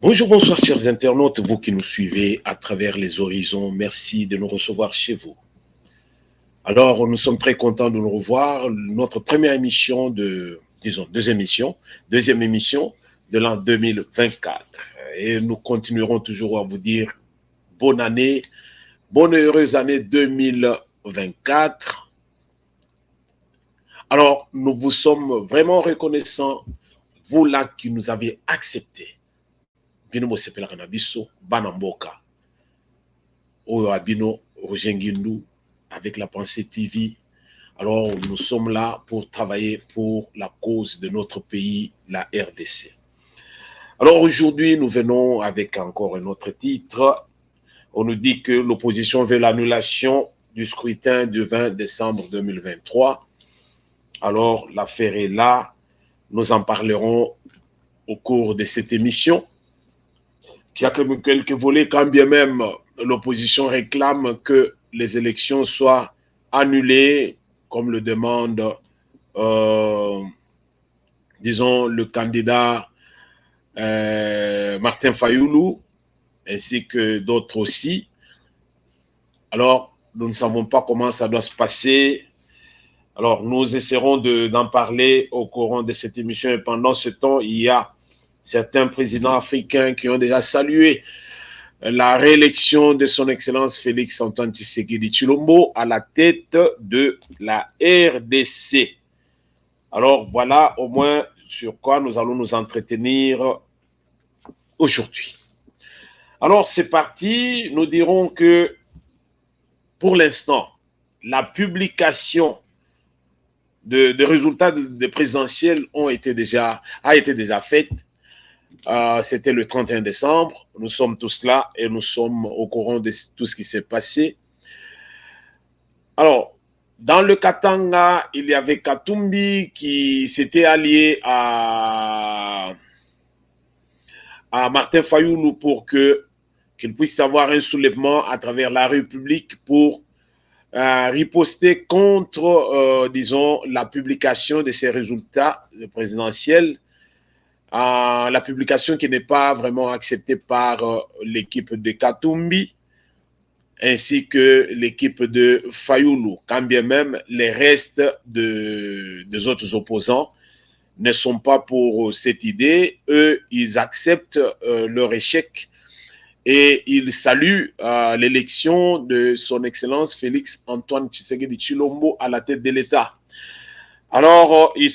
Bonjour, bonsoir chers internautes, vous qui nous suivez à travers les horizons, merci de nous recevoir chez vous. Alors, nous sommes très contents de nous revoir. Notre première émission deuxième émission de l'an 2024. Et nous continuerons toujours à vous dire bonne année, bonne et heureuse année 2024. Alors, nous vous sommes vraiment reconnaissants, vous là qui nous avez acceptés. Bino mosepelaka na biso bana mboka oyo abino Roger Ngindu avec la Pensée TV. Alors nous sommes là pour travailler pour la cause de notre pays, la RDC. Alors aujourd'hui nous venons avec encore un autre titre. On nous dit que l'opposition veut l'annulation du scrutin du 20 décembre 2023. Alors l'affaire est là, nous en parlerons au cours de cette émission. Qui a quelques volets, quand bien même l'opposition réclame que les élections soient annulées, comme le demande, disons, le candidat Martin Fayoulou, ainsi que d'autres aussi. Alors, nous ne savons pas comment ça doit se passer. Alors, nous essaierons d'en parler au courant de cette émission. Et pendant ce temps, il y a certains présidents africains qui ont déjà salué la réélection de son Excellence Félix Antoine Tshisekedi Tshilombo à la tête de la RDC. Alors voilà au moins sur quoi nous allons nous entretenir aujourd'hui. Alors c'est parti, nous dirons que pour l'instant, la publication des résultats des présidentielles a été déjà faite. C'était le 31 décembre. Nous sommes tous là et nous sommes au courant de tout ce qui s'est passé. Alors, dans le Katanga, il y avait Katumbi qui s'était allié à Martin Fayoulou pour qu'il puisse avoir un soulèvement à travers la République pour riposter contre, disons, la publication de ces résultats présidentiels. La publication qui n'est pas vraiment acceptée par l'équipe de Katumbi ainsi que l'équipe de Fayoulou, quand bien même les restes des autres opposants ne sont pas pour cette idée. Eux, ils acceptent leur échec et ils saluent l'élection de son Excellence Félix Antoine Tshisekedi Tshilombo à la tête de l'État. Alors, ils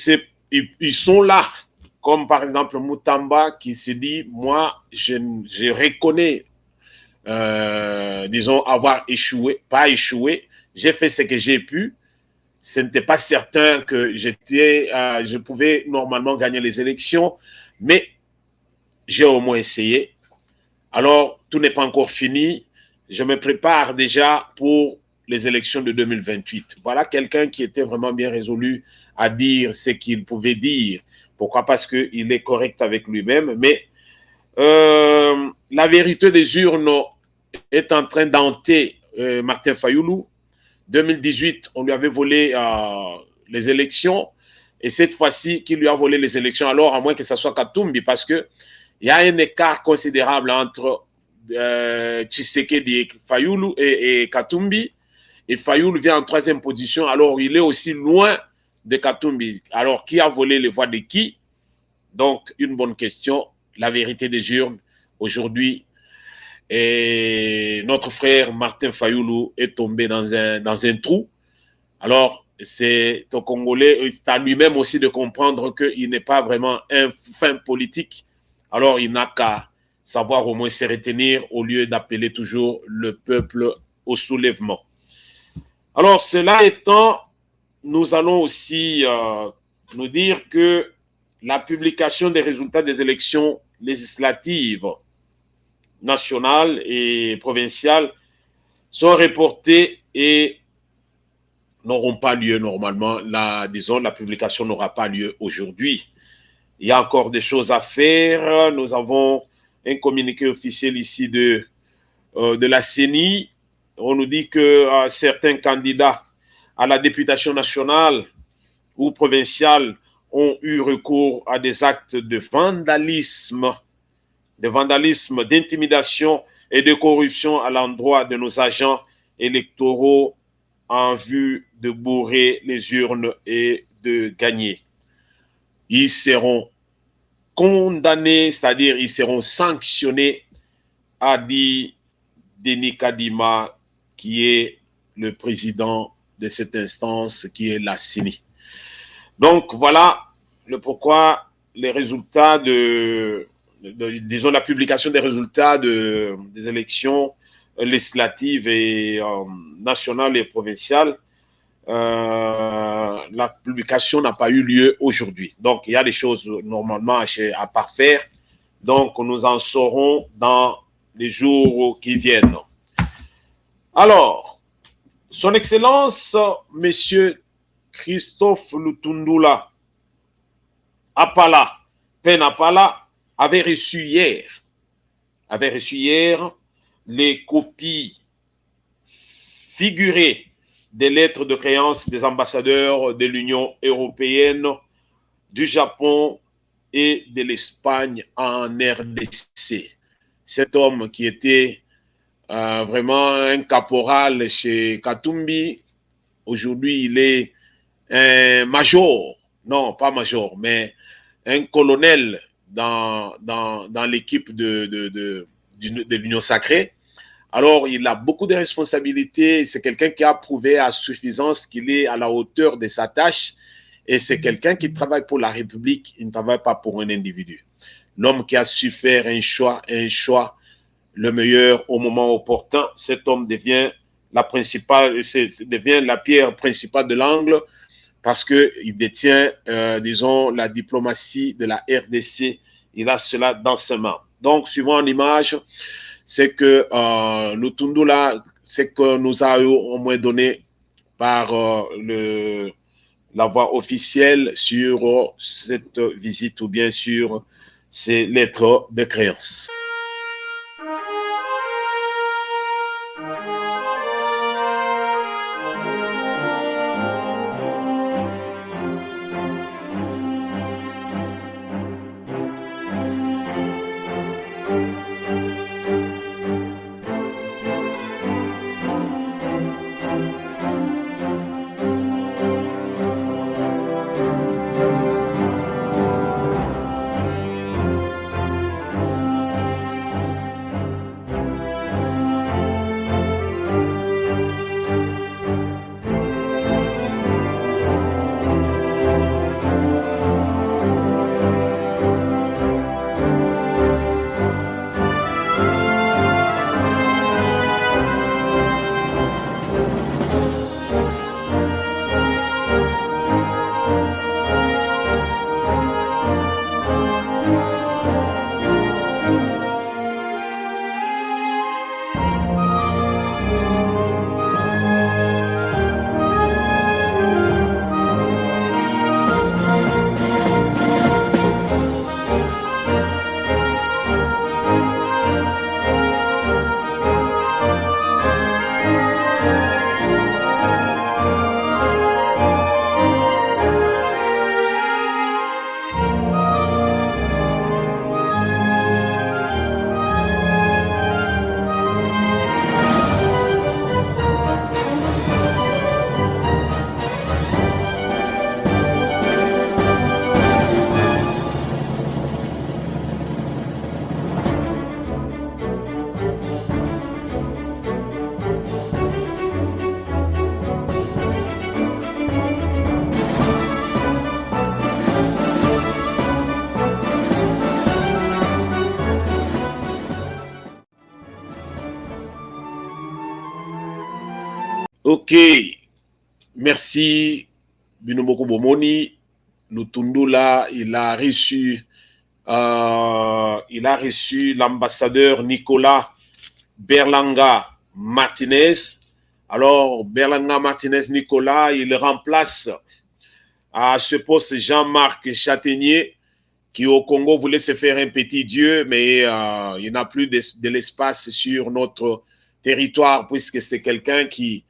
sont là, comme par exemple Moutamba qui se dit, moi, je reconnais, disons, avoir échoué, pas échoué, j'ai fait ce que j'ai pu. Ce n'était pas certain que je pouvais normalement gagner les élections, mais j'ai au moins essayé. Alors, tout n'est pas encore fini. Je me prépare déjà pour les élections de 2028. Voilà quelqu'un qui était vraiment bien résolu à dire ce qu'il pouvait dire. Pourquoi? Parce qu'il est correct avec lui-même. Mais la vérité des urnes est en train d'hanter Martin Fayoulou. 2018, on lui avait volé les élections. Et cette fois-ci, qui lui a volé les élections, alors à moins que ce soit Katumbi, parce qu'il y a un écart considérable entre Tshisekedi et Fayoulou et Katumbi. Et Fayoulou vient en troisième position, alors il est aussi loin de Katumbi. Alors, qui a volé les voix de qui? Donc, une bonne question. La vérité des urnes, aujourd'hui, et notre frère Martin Fayoulou est tombé dans un trou. Alors, c'est au Congolais, c'est à lui-même aussi de comprendre qu'il n'est pas vraiment un fin politique. Alors, il n'a qu'à savoir au moins se retenir au lieu d'appeler toujours le peuple au soulèvement. Alors, cela étant, nous allons aussi nous dire que la publication des résultats des élections législatives nationales et provinciales sont reportées et n'auront pas lieu normalement. La publication n'aura pas lieu aujourd'hui. Il y a encore des choses à faire. Nous avons un communiqué officiel ici de la CENI. On nous dit que certains candidats à la députation nationale ou provinciale ont eu recours à des actes de vandalisme de vandalisme, d'intimidation et de corruption à l'endroit de nos agents électoraux en vue de bourrer les urnes et de gagner. Ils seront condamnés, c'est-à-dire ils seront sanctionnés, a dit Denis Kadima, qui est le président de cette instance, qui est la CENI. Donc voilà le pourquoi les résultats disons la publication des résultats des élections législatives et nationales et provinciales, la publication n'a pas eu lieu aujourd'hui. Donc il y a des choses normalement à parfaire. Donc nous en saurons dans les jours qui viennent. Alors, Son Excellence, Monsieur Christophe Lutundula Apala, Pen Apala, avait reçu hier les copies figurées des lettres de créance des ambassadeurs de l'Union européenne, du Japon et de l'Espagne en RDC. Cet homme qui était vraiment un caporal chez Katumbi, aujourd'hui il est un major, non pas major, mais un colonel dans l'équipe de l'Union sacrée. Alors, il a beaucoup de responsabilités. C'est quelqu'un qui a prouvé à suffisance qu'il est à la hauteur de sa tâche. Et c'est quelqu'un qui travaille pour la République. Il ne travaille pas pour un individu. L'homme qui a su faire un choix le meilleur au moment opportun. Cet homme devient la pierre principale de l'angle parce qu'il détient, disons, la diplomatie de la RDC. Il a cela dans ses mains. Donc, suivant l'image, c'est que Lutundula, c'est que nous a au moins donné par la voie officielle sur cette visite ou bien sur ces lettres de créance. Ok, merci Binomoko Bomoni. Lutundula, il a reçu l'ambassadeur Nicolas Berlanga Martinez. Alors, Berlanga Martinez Nicolas, il remplace à ce poste Jean-Marc Châtaignier, qui au Congo voulait se faire un petit dieu, mais il n'a plus de l'espace sur notre territoire, puisque c'est quelqu'un qui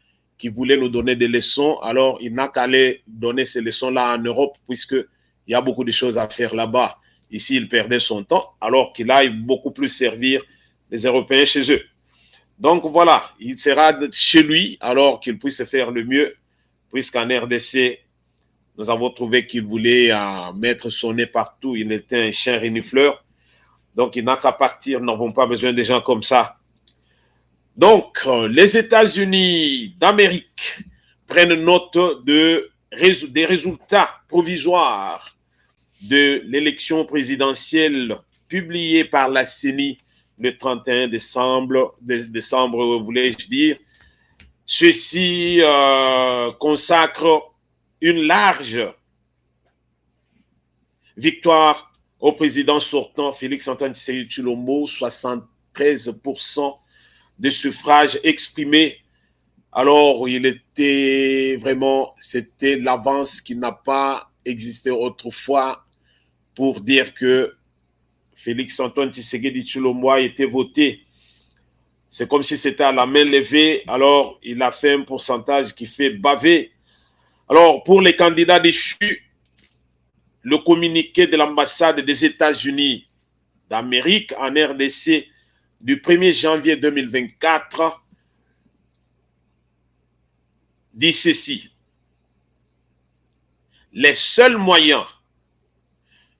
voulait nous donner des leçons. Alors, il n'a qu'à aller donner ces leçons-là en Europe, puisqu'il y a beaucoup de choses à faire là-bas. ici il perdait son temps, alors qu'il aille beaucoup plus servir les Européens chez eux. Donc voilà, il sera chez lui alors qu'il puisse faire le mieux, puisqu'en RDC, nous avons trouvé qu'il voulait mettre son nez partout, il était un chien renifleur, donc il n'a qu'à partir, nous n'avons pas besoin de gens comme ça. Donc, les États-Unis d'Amérique prennent note des résultats provisoires de l'élection présidentielle publiée par la CENI le 31 décembre, voulais-je dire. Ceci consacre une large victoire au président sortant Félix-Antoine Tshisekedi Tshilombo, 73% de suffrages exprimés. Alors, il était vraiment, c'était l'avance qui n'a pas existé autrefois pour dire que Félix-Antoine Tshisekedi Tshilombo a été voté. C'est comme si c'était à la main levée. Alors, il a fait un pourcentage qui fait baver. Alors, pour les candidats déchus, le communiqué de l'ambassade des États-Unis d'Amérique en RDC du 1er janvier 2024 dit ceci. Les seuls moyens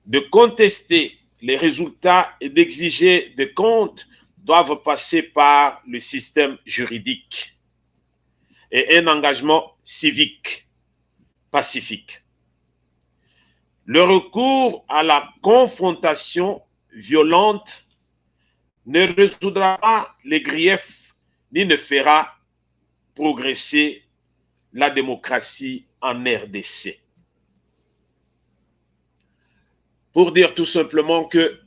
de contester les résultats et d'exiger des comptes doivent passer par le système juridique et un engagement civique, pacifique. Le recours à la confrontation violente ne résoudra pas les griefs ni ne fera progresser la démocratie en RDC. Pour dire tout simplement que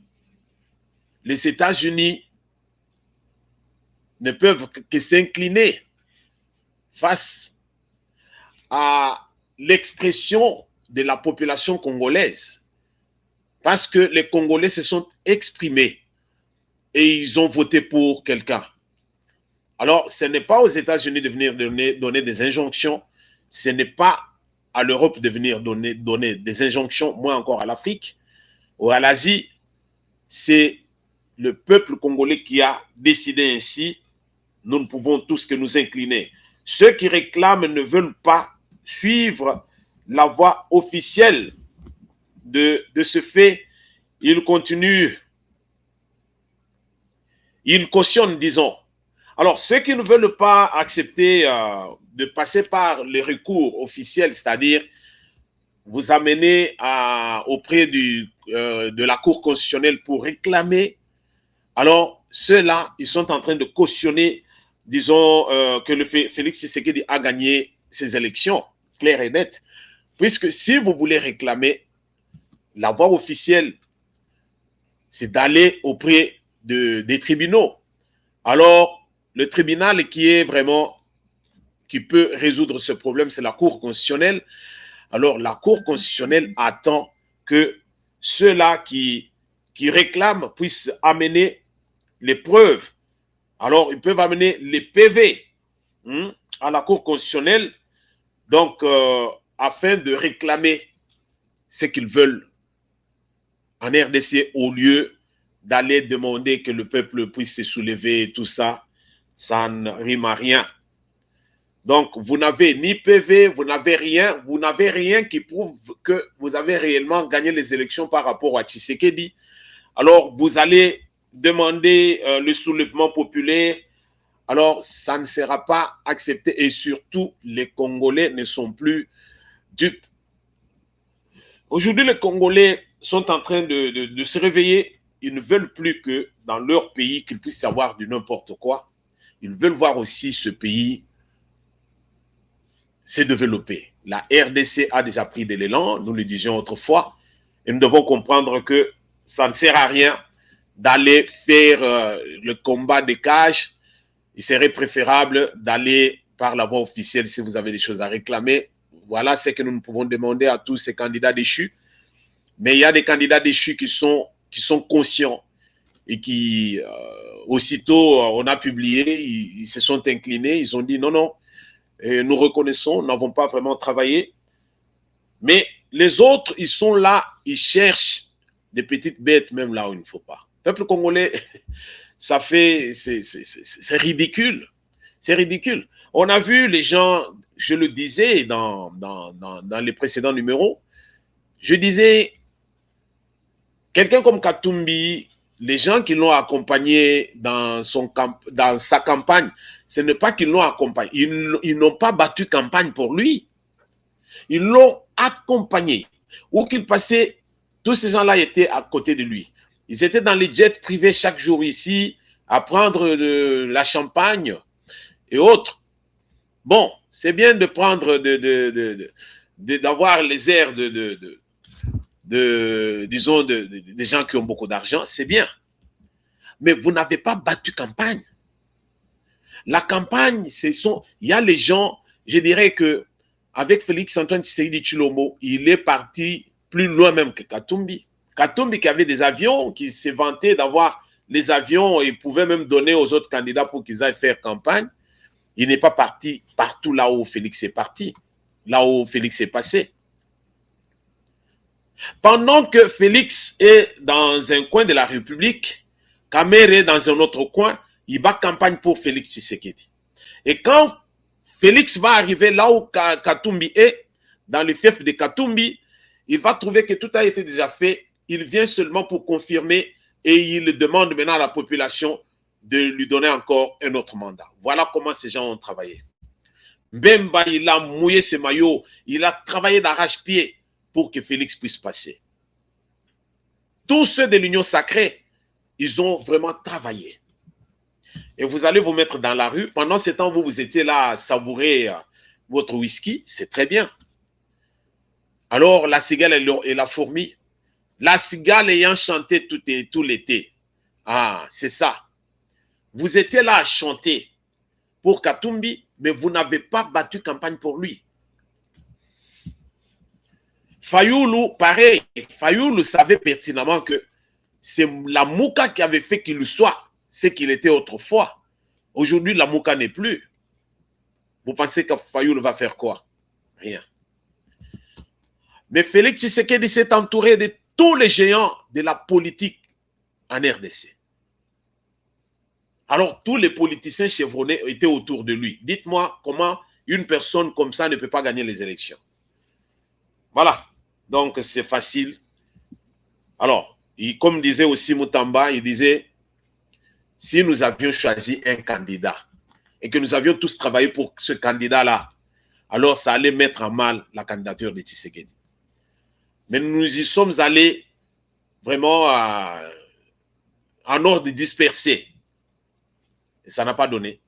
les États-Unis ne peuvent que s'incliner face à l'expression de la population congolaise, parce que les Congolais se sont exprimés et ils ont voté pour quelqu'un. Alors, ce n'est pas aux États-Unis de venir donner des injonctions, ce n'est pas à l'Europe de venir donner des injonctions, moins encore à l'Afrique ou à l'Asie. C'est le peuple congolais qui a décidé ainsi. Nous ne pouvons tous que nous incliner. Ceux qui réclament ne veulent pas suivre la voie officielle de ce fait. Ils continuent, ils cautionnent, disons. Alors, ceux qui ne veulent pas accepter de passer par les recours officiels, c'est-à-dire vous amener auprès de la Cour constitutionnelle pour réclamer, alors ceux-là, ils sont en train de cautionner, disons, que le Félix Tshisekedi a gagné ces élections, claires et nettes. Puisque si vous voulez réclamer, la voie officielle, c'est d'aller auprès des tribunaux. Alors, le tribunal qui peut résoudre ce problème, c'est la Cour constitutionnelle. Alors, la Cour constitutionnelle attend que ceux-là qui réclament puissent amener les preuves. Alors, ils peuvent amener les PV à la Cour constitutionnelle, donc, afin de réclamer ce qu'ils veulent en RDC au lieu d'aller demander que le peuple puisse se soulever et tout ça. Ça ne rime à rien. Donc, vous n'avez ni PV, vous n'avez rien qui prouve que vous avez réellement gagné les élections par rapport à Tshisekedi. Alors, vous allez demander le soulèvement populaire. Alors, ça ne sera pas accepté et surtout, les Congolais ne sont plus dupes. Aujourd'hui, les Congolais sont en train de se réveiller. Ils ne veulent plus que dans leur pays, qu'ils puissent avoir du n'importe quoi. Ils veulent voir aussi ce pays se développer. La RDC a déjà pris de l'élan, nous le disions autrefois, et nous devons comprendre que ça ne sert à rien d'aller faire le combat des cages. Il serait préférable d'aller par la voie officielle si vous avez des choses à réclamer. Voilà ce que nous pouvons demander à tous ces candidats déchus. Mais il y a des candidats déchus qui sont conscients et qui, aussitôt on a publié, ils se sont inclinés, ils ont dit non, non, nous reconnaissons, nous n'avons pas vraiment travaillé. Mais les autres, ils sont là, ils cherchent des petites bêtes même là où il ne faut pas. Peuple congolais, ça fait, c'est ridicule. C'est ridicule. On a vu les gens, je le disais dans les précédents numéros, je disais, quelqu'un comme Katumbi, les gens qui l'ont accompagné dans sa campagne, ce n'est pas qu'ils l'ont accompagné, ils n'ont pas battu campagne pour lui. Ils l'ont accompagné. Où qu'il passait, tous ces gens-là étaient à côté de lui. Ils étaient dans les jets privés chaque jour ici, à prendre de la champagne et autres. Bon, c'est bien de prendre, d'avoir les airs disons, des gens qui ont beaucoup d'argent, c'est bien. Mais vous n'avez pas battu campagne. La campagne, il y a les gens, je dirais que avec Félix-Antoine Tshisekedi Tshilombo, il est parti plus loin même que Katumbi. Katumbi qui avait des avions, qui s'est vanté d'avoir les avions et pouvait même donner aux autres candidats pour qu'ils aillent faire campagne. Il n'est pas parti partout là où Félix est parti, là où Félix est passé. Pendant que Félix est dans un coin de la République, Kamer est dans un autre coin, il bat campagne pour Félix Tshisekedi. Et quand Félix va arriver là où Katumbi est, dans le fief de Katumbi, il va trouver que tout a été déjà fait. Il vient seulement pour confirmer et il demande maintenant à la population de lui donner encore un autre mandat. Voilà comment ces gens ont travaillé. Mbemba, il a mouillé ses maillots, il a travaillé d'arrache-pied pour que Félix puisse passer. Tous ceux de l'Union sacrée, ils ont vraiment travaillé. Et vous allez vous mettre dans la rue. Pendant ce temps, vous étiez là à savourer votre whisky. C'est très bien. Alors, la cigale et la fourmi. La cigale ayant chanté tout l'été. Ah, c'est ça. Vous étiez là à chanter pour Katumbi, mais vous n'avez pas battu campagne pour lui. Fayoulou, pareil. Fayoulou savait pertinemment que c'est la Mouka qui avait fait qu'il soit ce qu'il était autrefois. Aujourd'hui, la Mouka n'est plus. Vous pensez que Fayoulou va faire quoi? Rien. Mais Félix Tshisekedi s'est entouré de tous les géants de la politique en RDC. Alors, tous les politiciens chevronnés étaient autour de lui. Dites-moi comment une personne comme ça ne peut pas gagner les élections. Voilà. Donc, c'est facile. Alors, comme disait aussi Moutamba, il disait, si nous avions choisi un candidat et que nous avions tous travaillé pour ce candidat-là, alors ça allait mettre en mal la candidature de Tshisekedi. Mais nous y sommes allés vraiment en ordre dispersé. Et ça n'a pas donné.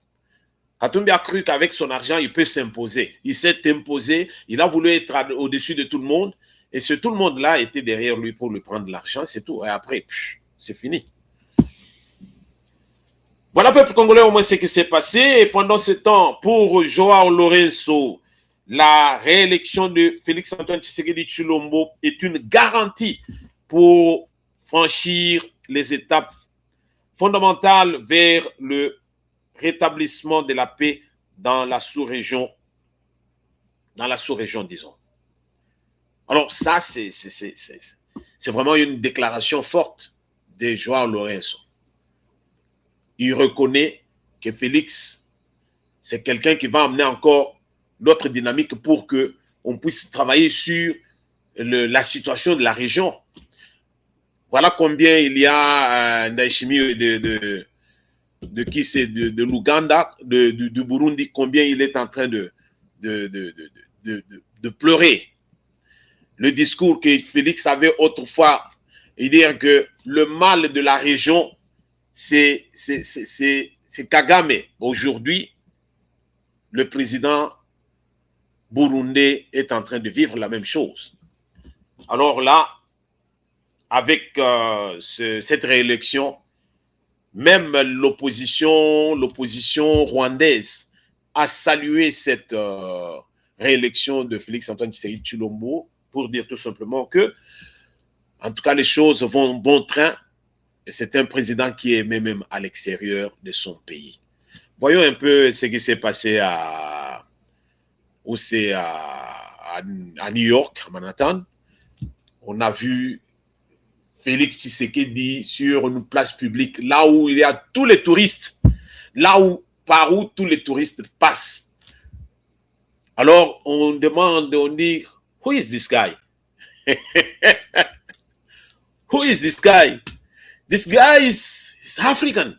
Katumbi a cru qu'avec son argent, il peut s'imposer. Il s'est imposé, il a voulu être au-dessus de tout le monde, et ce tout le monde-là était derrière lui pour lui prendre l'argent, c'est tout. Et après, c'est fini. Voilà, peuple congolais, au moins ce qui s'est passé. Et pendant ce temps, pour Joao Lourenço, la réélection de Félix-Antoine Tshisekedi Tshilombo est une garantie pour franchir les étapes fondamentales vers le rétablissement de la paix dans la sous-région, disons. Alors ça, c'est vraiment une déclaration forte de Joao Lourenço. Il reconnaît que Félix, c'est quelqu'un qui va amener encore d'autres dynamiques pour qu'on puisse travailler sur la situation de la région. Voilà combien il y a Ndayishimiye de qui c'est de l'Ouganda, du Burundi, combien il est en train de pleurer. Le discours que Félix avait autrefois, il dit que le mal de la région, c'est Kagame. Aujourd'hui, le président burundais est en train de vivre la même chose. Alors là, avec cette réélection, même l'opposition rwandaise a salué cette réélection de Félix-Antoine Tshisekedi Tshilombo pour dire tout simplement que, en tout cas, les choses vont bon train et c'est un président qui est même à l'extérieur de son pays. Voyons un peu ce qui s'est passé à New York, à Manhattan. On a vu Félix Tshisekedi sur une place publique, là où il y a tous les touristes, par où tous les touristes passent. Alors, on demande, on dit, who is this guy? Who is this guy? This guy is African.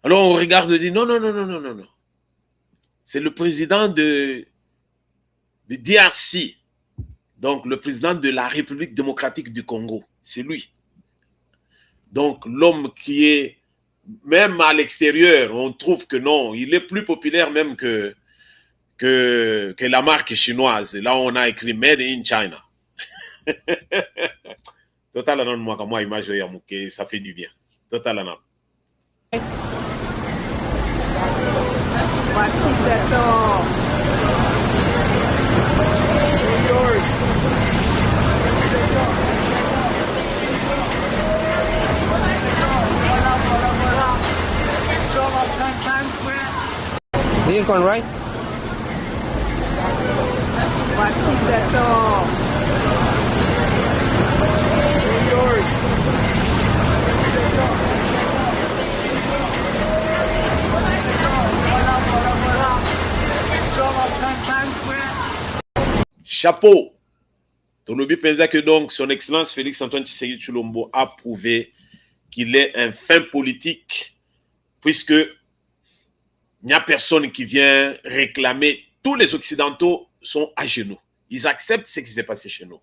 Alors, on regarde et dit, non, non, non, non, non, non, non. C'est le président de DRC, donc le président de la République démocratique du Congo. C'est lui. Donc, l'homme qui est, même à l'extérieur, on trouve que non, il est plus populaire même que la marque chinoise. Là, on a écrit Made in China. Total anon moi, comme moi, image Yamuke, ça fait du bien. Total anon. Lincoln, right? Chapeau. Tolobi pensa que donc son Excellence Félix Antoine Tshisekedi Tshilombo a prouvé qu'il est un fin politique, puisque il n'y a personne qui vient réclamer. Tous les Occidentaux sont à genoux. Ils acceptent ce qui s'est passé chez nous.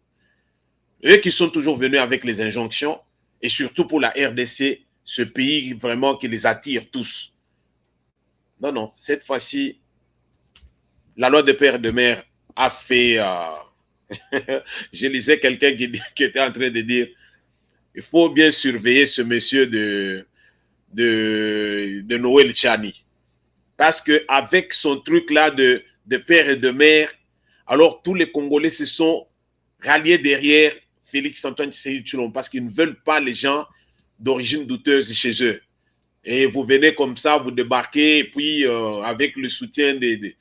Eux qui sont toujours venus avec les injonctions, et surtout pour la RDC, ce pays vraiment qui les attire tous. Non, non, cette fois-ci, la loi de père et de mère a fait... je lisais quelqu'un qui était en train de dire il faut bien surveiller ce monsieur de Noël Tchani. Parce qu'avec son truc-là de père et de mère, alors tous les Congolais se sont ralliés derrière Félix Antoine Tshisekedi Tshilombo parce qu'ils ne veulent pas les gens d'origine douteuse chez eux. Et vous venez comme ça, vous débarquez, et puis avec le soutien de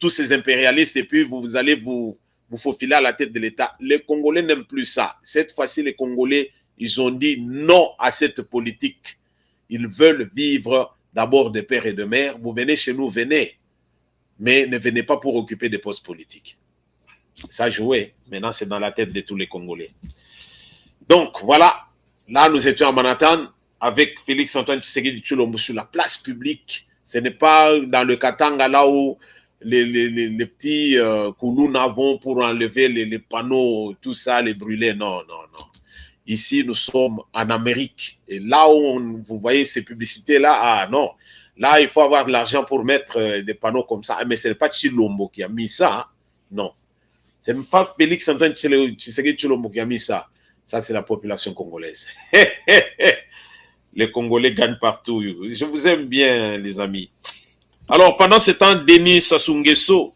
tous ces impérialistes, et puis vous allez vous faufiler à la tête de l'État. Les Congolais n'aiment plus ça. Cette fois-ci, les Congolais, ils ont dit non à cette politique. Ils veulent vivre d'abord de père et de mère. Vous venez chez nous, venez. Mais ne venez pas pour occuper des postes politiques. Ça jouait. Maintenant, c'est dans la tête de tous les Congolais. Donc, voilà. Là, nous étions à Manhattan avec Félix Antoine Tshisekedi Tshilombo sur la place publique. Ce n'est pas dans le Katanga, là où les petits Koulouna vont pour enlever les panneaux, tout ça, les brûler. Non, non, non. Ici, nous sommes en Amérique. Et là où vous voyez ces publicités-là, ah non. Là, il faut avoir de l'argent pour mettre des panneaux comme ça. Mais ce n'est pas Tshilombo qui a mis ça. Hein. Non. Ce n'est pas Félix Antoine Tshisekedi Tshilombo qui a mis ça. Ça, c'est la population congolaise. Les Congolais gagnent partout. Je vous aime bien, les amis. Alors, pendant ce temps, Denis Sassou Nguesso,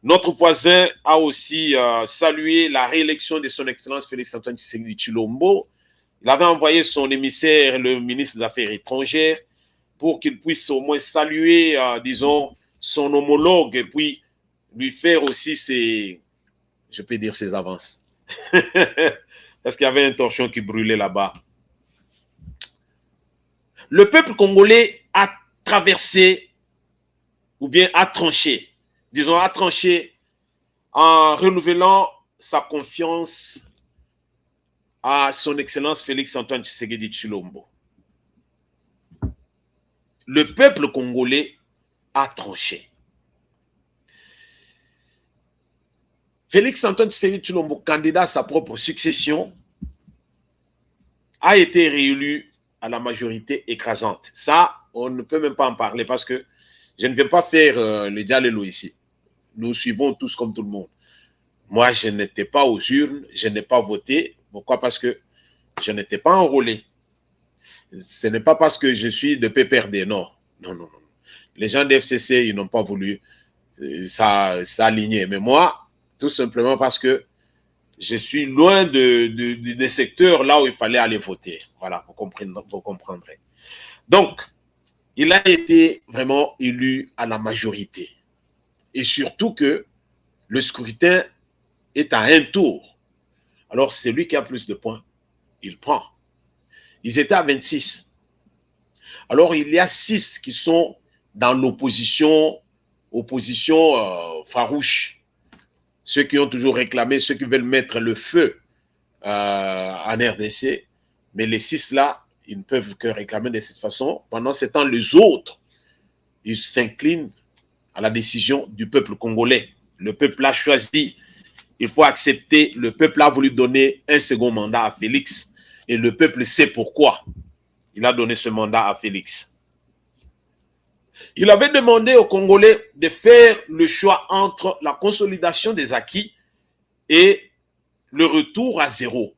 notre voisin, a aussi salué la réélection de son Excellence Félix Antoine Tshisekedi Tshilombo. Il avait envoyé son émissaire, le ministre des Affaires étrangères, pour qu'il puisse au moins saluer, disons, son homologue et puis lui faire aussi ses, je peux dire, ses avances. Parce qu'il y avait un torchon qui brûlait là-bas. Le peuple congolais a traversé ou bien a tranché, disons, a tranché en renouvelant sa confiance à son Excellence Félix Antoine Tshisekedi Tshilombo. Le peuple congolais a tranché. Félix Antoine Tshisekedi Tshilombo, candidat à sa propre succession, a été réélu à la majorité écrasante. Ça, on ne peut même pas en parler parce que je ne vais pas faire le dialogue ici. Nous suivons tous comme tout le monde. Moi, je n'étais pas aux urnes, je n'ai pas voté. Pourquoi? Parce que je n'étais pas enrôlé. Ce n'est pas parce que je suis de PPRD, non. Non, non, non. Les gens de FCC, ils n'ont pas voulu s'aligner. Mais moi, tout simplement parce que je suis loin des secteurs là où il fallait aller voter. Voilà, vous comprendrez. Donc, il a été vraiment élu à la majorité. Et surtout que le scrutin est à un tour. Alors, celui qui a plus de points, il prend. Ils étaient à 26. Alors, il y a 6 qui sont dans l'opposition, farouche. Ceux qui ont toujours réclamé, ceux qui veulent mettre le feu en RDC. Mais les 6 là, ils ne peuvent que réclamer de cette façon. Pendant ce temps, les autres, ils s'inclinent à la décision du peuple congolais. Le peuple a choisi. Il faut accepter. Le peuple a voulu donner un second mandat à Félix. Et le peuple sait pourquoi il a donné ce mandat à Félix. Il avait demandé aux Congolais de faire le choix entre la consolidation des acquis et le retour à zéro.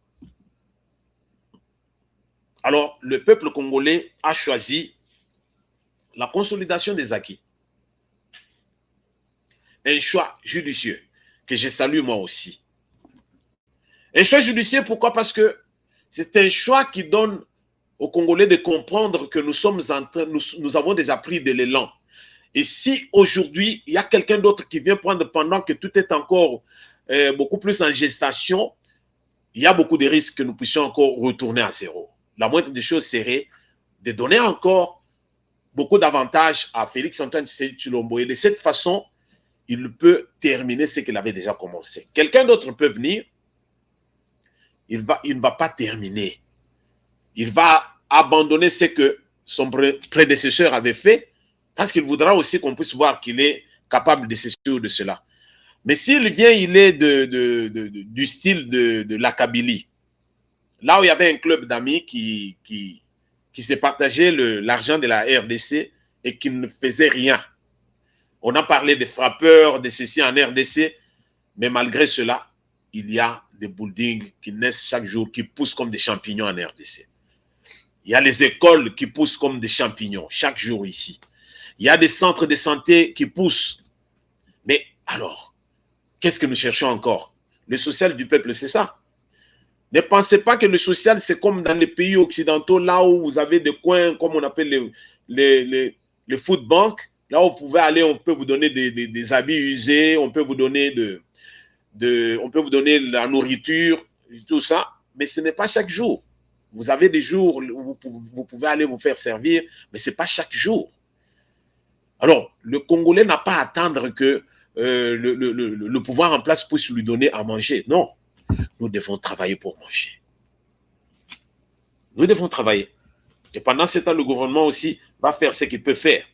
Alors, le peuple congolais a choisi la consolidation des acquis. Un choix judicieux que je salue moi aussi. Un choix judicieux, pourquoi? Parce que c'est un choix qui donne aux Congolais de comprendre que nous avons déjà pris de l'élan. Et si aujourd'hui, il y a quelqu'un d'autre qui vient prendre pendant que tout est encore beaucoup plus en gestation, il y a beaucoup de risques que nous puissions encore retourner à zéro. La moindre des choses serait de donner encore beaucoup d'avantages à Félix Antoine Tshisekedi Tshilombo. Et de cette façon, il peut terminer ce qu'il avait déjà commencé. Quelqu'un d'autre peut venir, il ne va pas terminer. Il va abandonner ce que son prédécesseur avait fait parce qu'il voudra aussi qu'on puisse voir qu'il est capable de ceci ou de cela. Mais s'il vient, il est du style de la Kabylie. Là où il y avait un club d'amis qui se partageait l'argent de la RDC et qui ne faisait rien. On a parlé des frappeurs, de ceci en RDC, mais malgré cela, il y a des buildings qui naissent chaque jour, qui poussent comme des champignons en RDC. Il y a les écoles qui poussent comme des champignons chaque jour ici. Il y a des centres de santé qui poussent. Mais alors, qu'est-ce que nous cherchons encore? Le social du peuple, c'est ça. Ne pensez pas que le social, c'est comme dans les pays occidentaux, là où vous avez des coins, comme on appelle les food banks, là où vous pouvez aller, on peut vous donner des habits usés, on peut vous donner on peut vous donner de la nourriture, tout ça, mais ce n'est pas chaque jour. Vous avez des jours où vous pouvez aller vous faire servir, mais ce n'est pas chaque jour. Alors, le Congolais n'a pas à attendre que le pouvoir en place puisse lui donner à manger. Non, nous devons travailler pour manger. Nous devons travailler. Et pendant ce temps, le gouvernement aussi va faire ce qu'il peut faire.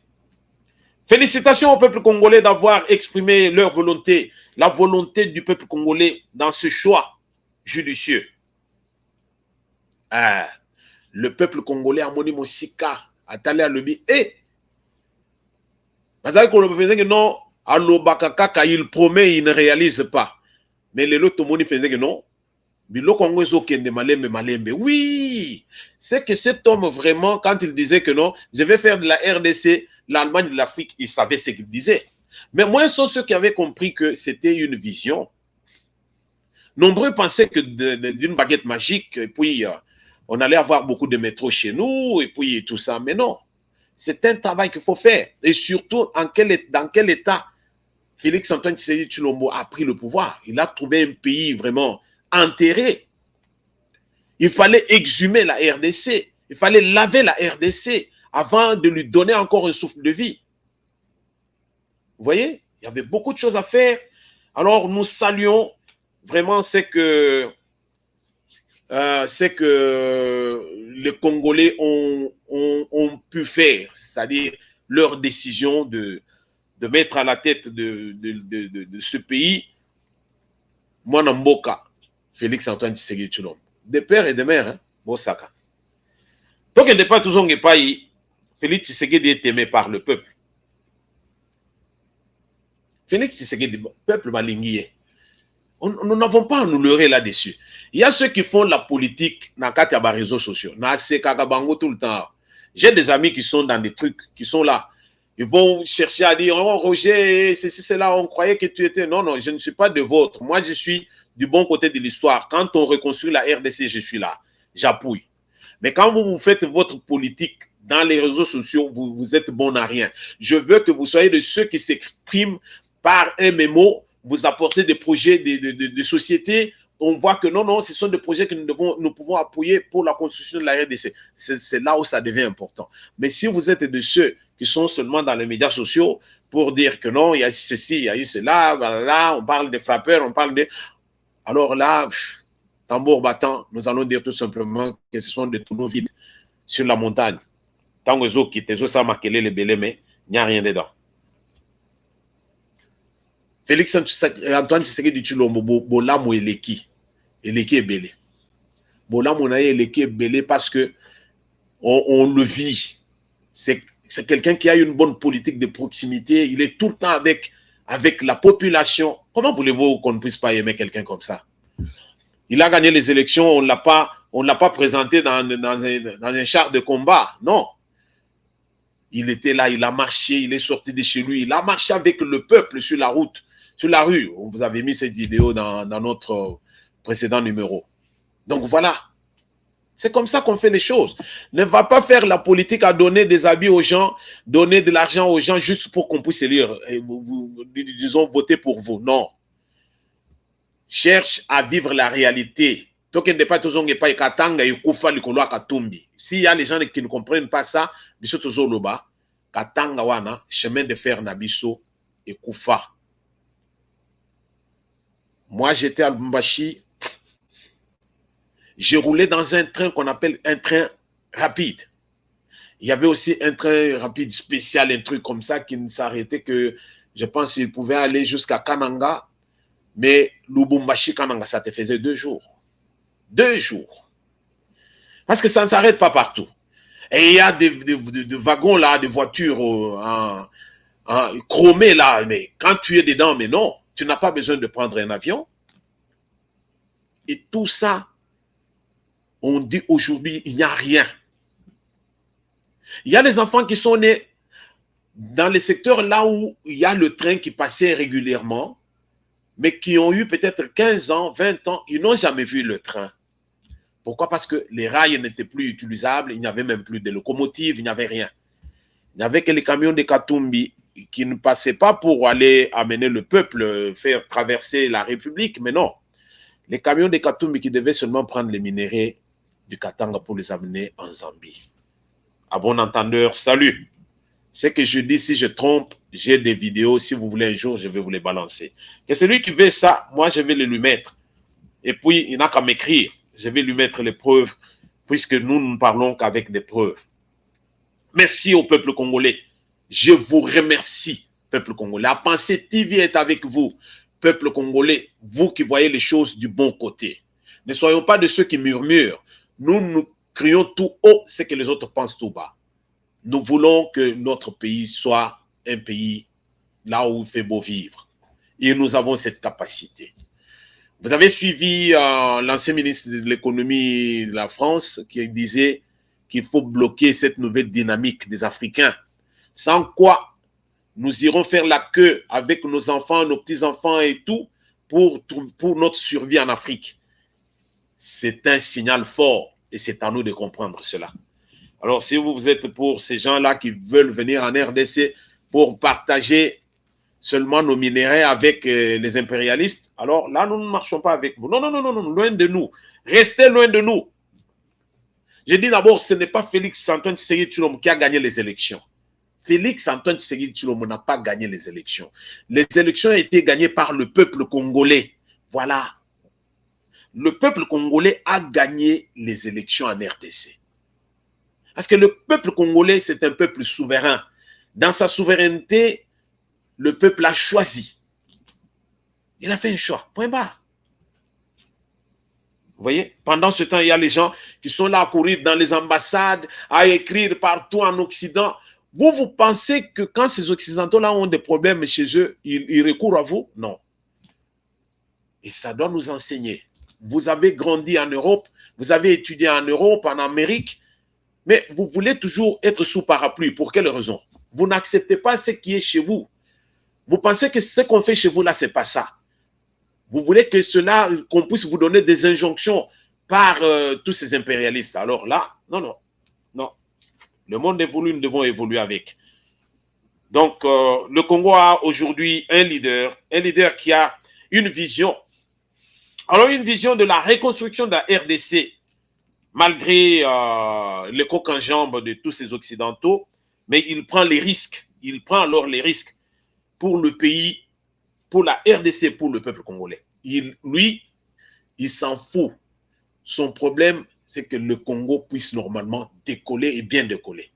Félicitations au peuple congolais d'avoir exprimé leur volonté, la volonté du peuple congolais dans ce choix judicieux. Le peuple congolais a moni mosika atali alobi bazali ko loba que non alobaka kaka il promet il ne réalise pas mais le lot moni faisait que non biloko ngo ezokende malembe malembe. Oui, c'est que cet homme vraiment quand il disait que non je vais faire de la RDC l'Allemagne de l'Afrique, il savait ce qu'il disait. Mais moins sont ceux qui avaient compris que c'était une vision. Nombreux pensaient que d'une baguette magique, et puis on allait avoir beaucoup de métro chez nous, et puis tout ça. Mais non, c'est un travail qu'il faut faire. Et surtout, dans quel état Félix Antoine Tshisekedi Tshilombo a pris le pouvoir. Il a trouvé un pays vraiment enterré. Il fallait exhumer la RDC. Il fallait laver la RDC avant de lui donner encore un souffle de vie. Vous voyez, il y avait beaucoup de choses à faire. Alors, nous saluons vraiment ce que les Congolais ont pu faire, c'est-à-dire leur décision de mettre à la tête de ce pays, Mwana Mboka, Félix Antoine Tshisekedi Tshilombo, de père et de mère, hein, Bosaka. Donc, il n'est pas toujours un pays. Félix Tshisekedi est aimé par le peuple. Félix Tshisekedi, le peuple malinguié. Nous n'avons pas à nous leurrer là-dessus. Il y a ceux qui font la politique dans les réseaux sociaux. Tout le temps. J'ai des amis qui sont dans des trucs, qui sont là. Ils vont chercher à dire, oh Roger, c'est là, on croyait que tu étais. Non, non, je ne suis pas de vôtre. Moi, je suis du bon côté de l'histoire. Quand on reconstruit la RDC, je suis là. J'appuie. Mais quand vous faites votre politique dans les réseaux sociaux, vous êtes bon à rien. Je veux que vous soyez de ceux qui s'expriment par un mémo, vous apportez des projets de société, on voit que non, ce sont des projets que nous pouvons appuyer pour la construction de la RDC. C'est là où ça devient important. Mais si vous êtes de ceux qui sont seulement dans les médias sociaux pour dire que non, il y a ceci, il y a eu cela, voilà, on parle des frappeurs, on parle des... Alors là, tambour battant, nous allons dire tout simplement que ce sont des tonneaux vides sur la montagne. Tant que les qui te ça marqué les belés, mais il n'y a rien dedans. Félix Antoine Tshisekedi Tshilombo bolamo eleki est belé. Bolamo na eleki est belé parce que on le vit. C'est quelqu'un qui a une bonne politique de proximité. Il est tout le temps avec la population. Comment voulez-vous qu'on ne puisse pas aimer quelqu'un comme ça? Il a gagné les élections, on ne l'a pas présenté dans un char de combat. Non. Il était là, il a marché, il est sorti de chez lui, il a marché avec le peuple sur la route, sur la rue. On vous avait mis cette vidéo dans notre précédent numéro. Donc voilà. C'est comme ça qu'on fait les choses. Ne va pas faire la politique à donner des habits aux gens, donner de l'argent aux gens juste pour qu'on puisse élire, disons, voter pour vous. Non. Cherche à vivre la réalité. S'il y a les gens qui ne comprennent pas ça, chemin de fer nabiso et Koufa. Moi, j'étais à Lubumbashi. J'ai roulé dans un train qu'on appelle un train rapide. Il y avait aussi un train rapide spécial, un truc comme ça qui ne s'arrêtait que, je pense qu'il pouvait aller jusqu'à Kananga. Mais Lubumbashi Kananga, ça te faisait 2 jours. 2 jours. Parce que ça ne s'arrête pas partout. Et il y a des wagons là, des voitures chromées là. Mais quand tu es dedans, mais non, tu n'as pas besoin de prendre un avion. Et tout ça, on dit aujourd'hui, il n'y a rien. Il y a des enfants qui sont nés dans les secteurs là où il y a le train qui passait régulièrement, mais qui ont eu peut-être 15 ans, 20 ans, ils n'ont jamais vu le train. Pourquoi? Parce que les rails n'étaient plus utilisables, il n'y avait même plus de locomotives, il n'y avait rien. Il n'y avait que les camions de Katumbi qui ne passaient pas pour aller amener le peuple, faire traverser la République, mais non. Les camions de Katumbi qui devaient seulement prendre les minéraux du Katanga pour les amener en Zambie. À bon entendeur, salut. Ce que je dis, si je trompe, j'ai des vidéos. Si vous voulez un jour, je vais vous les balancer. Et celui qui veut ça, moi, je vais le lui mettre. Et puis, il n'a qu'à m'écrire. Je vais lui mettre les preuves, puisque nous ne parlons qu'avec des preuves. Merci au peuple congolais. Je vous remercie, peuple congolais. La pensée TV est avec vous, peuple congolais. Vous qui voyez les choses du bon côté. Ne soyons pas de ceux qui murmurent. Nous crions tout haut ce que les autres pensent tout bas. Nous voulons que notre pays soit un pays là où il fait beau vivre. Et nous avons cette capacité. Vous avez suivi l'ancien ministre de l'économie de la France qui disait qu'il faut bloquer cette nouvelle dynamique des Africains. Sans quoi, nous irons faire la queue avec nos enfants, nos petits-enfants et tout pour notre survie en Afrique. C'est un signal fort et c'est à nous de comprendre cela. Alors, si vous êtes pour ces gens-là qui veulent venir en RDC pour partager seulement nos minéraux avec les impérialistes, alors là, nous ne marchons pas avec vous. Non, non, non, non, non, loin de nous. Restez loin de nous. Je dis d'abord, ce n'est pas Félix Antoine Tshisekedi Tshilombo qui a gagné les élections. Félix Antoine Tshisekedi Tshilombo n'a pas gagné les élections. Les élections ont été gagnées par le peuple congolais. Voilà. Le peuple congolais a gagné les élections en RDC. Parce que le peuple congolais, c'est un peuple souverain. Dans sa souveraineté, le peuple a choisi. Il a fait un choix. Point barre. Vous voyez? Pendant ce temps, il y a les gens qui sont là à courir dans les ambassades, à écrire partout en Occident. Vous pensez que quand ces Occidentaux-là ont des problèmes chez eux, ils recourent à vous? Non. Et ça doit nous enseigner. Vous avez grandi en Europe, vous avez étudié en Europe, en Amérique, mais vous voulez toujours être sous parapluie. Pour quelle raison? Vous n'acceptez pas ce qui est chez vous. Vous pensez que ce qu'on fait chez vous, là, ce n'est pas ça. Vous voulez que cela, qu'on puisse vous donner des injonctions par tous ces impérialistes. Alors là, non, non, non. Le monde évolue, nous devons évoluer avec. Donc, le Congo a aujourd'hui un leader qui a une vision Alors, une vision de la reconstruction de la RDC, malgré le coq en jambe de tous ces Occidentaux, mais il prend les risques. Il prend alors les risques pour le pays, pour la RDC, pour le peuple congolais. Lui, il s'en fout. Son problème, c'est que le Congo puisse normalement décoller et bien décoller.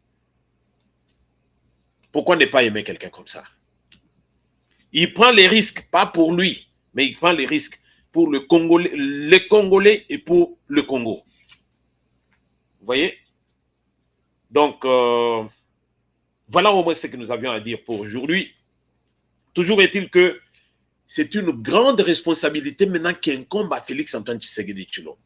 Pourquoi ne pas aimer quelqu'un comme ça? Il prend les risques, pas pour lui, mais il prend les risques pour les Congolais et pour le Congo. Vous voyez? Donc, voilà au moins ce que nous avions à dire pour aujourd'hui. Toujours est-il que c'est une grande responsabilité maintenant qui incombe à Félix-Antoine Tshisekedi Tshilombo.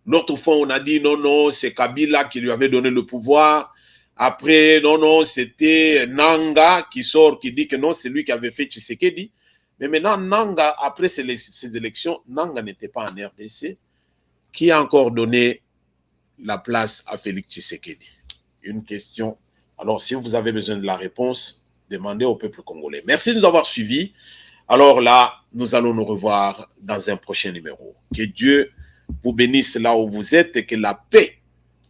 L'autre fois, on a dit non, non, c'est Kabila qui lui avait donné le pouvoir. Après, non, non, c'était Nanga qui sort, qui dit que non, c'est lui qui avait fait Tshisekedi. Mais maintenant, Nanga, après ces élections, Nanga n'était pas en RDC. Qui a encore donné la place à Félix Tshisekedi? Une question. Alors, si vous avez besoin de la réponse, demandez au peuple congolais. Merci de nous avoir suivis. Alors là, nous allons nous revoir dans un prochain numéro. Que Dieu vous bénisse là où vous êtes et que la paix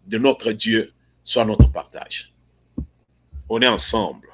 de notre Dieu soit notre partage. On est ensemble.